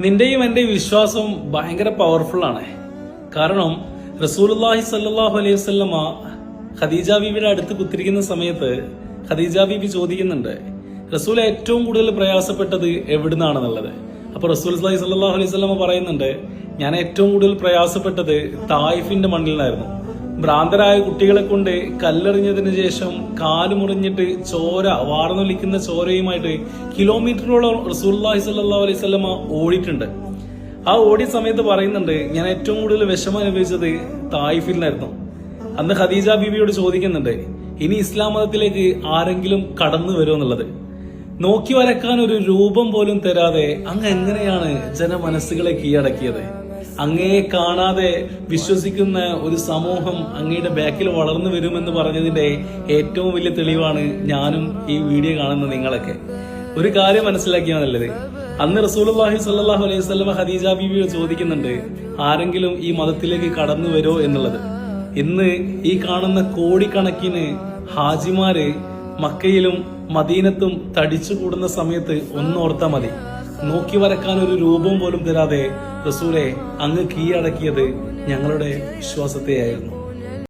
നിന്റെയും എന്റെയും വിശ്വാസം ഭയങ്കര പവർഫുൾ ആണ്. കാരണം റസൂലുള്ളാഹി സ്വല്ലല്ലാഹു അലൈഹി വസല്ലമ ഖദീജ ബീവിയുടെ അടുത്ത് കുത്തിരിക്കുന്ന സമയത്ത് ഖദീജ ബീവി ചോദിക്കുന്നുണ്ട്, റസൂൽ ഏറ്റവും കൂടുതൽ പ്രയാസപ്പെട്ടത് എവിടുന്നാണെന്നുള്ളത്. അപ്പൊ റസൂലുള്ളാഹി സ്വല്ലല്ലാഹു അലൈഹി വസല്ലമ പറയുന്നുണ്ട്, ഞാൻ ഏറ്റവും കൂടുതൽ പ്രയാസപ്പെട്ടത് തായിഫിന്റെ മണ്ണിൽ നിന്നായിരുന്നു. ഭ്രാന്തരായ കുട്ടികളെ കൊണ്ട് കല്ലെറിഞ്ഞതിന് ശേഷം കാല് മുറിഞ്ഞിട്ട് ചോര വാർന്നൊലിക്കുന്ന ചോരയുമായിട്ട് കിലോമീറ്ററോളം റസൂലുള്ളാഹി സ്വല്ലല്ലാഹു അലൈഹി വസല്ലമ ഓടിയിട്ടുണ്ട്. ആ ഓടിയ സമയത്ത് പറയുന്നുണ്ട്, ഞാൻ ഏറ്റവും കൂടുതൽ വിഷമം അനുഭവിച്ചത് തായിഫിൽ നിന്നായിരുന്നു. അന്ന് ഖദീജ ബീവിയോട് ചോദിക്കുന്നുണ്ട്, ഇനി ഇസ്ലാം മതത്തിലേക്ക് ആരെങ്കിലും കടന്നു വരുമെന്നുള്ളത്. നോക്കി വരക്കാൻ ഒരു രൂപം പോലും തരാതെ അങ്ങ് എങ്ങനെയാണ് ജനമനസ്സുകളെ കീഴടക്കിയത്? അങ്ങയെ കാണാതെ വിശ്വസിക്കുന്ന ഒരു സമൂഹം അങ്ങയുടെ ബാക്കിൽ വളർന്നു വരുമെന്ന് പറഞ്ഞതിന്റെ ഏറ്റവും വലിയ തെളിവാണ് ഞാനും ഈ വീഡിയോ കാണുന്ന നിങ്ങളൊക്കെ. ഒരു കാര്യം മനസ്സിലാക്കിയാൽ നല്ലത്, അന്ന് റസൂലുള്ളാഹി സ്വല്ലല്ലാഹു അലൈഹി വസല്ലമ ഖദീജ ബീവിയോട് ചോദിക്കുന്നുണ്ട്, ആരെങ്കിലും ഈ മതത്തിലേക്ക് കടന്നു വരോ എന്നുള്ളത്. ഇന്ന് ഈ കാണുന്ന കോടിക്കണക്കിന് ഹാജിമാര് മക്കയിലും മദീനത്തും തടിച്ചു കൂടുന്ന സമയത്ത് ഒന്നോർത്താ മതി, നോക്കി വരക്കാൻ ഒരു രൂപം പോലും തരാതെ റസൂലെ അങ്ങ് കീഴടക്കിയത് ഞങ്ങളുടെ വിശ്വാസത്തെയായിരുന്നു.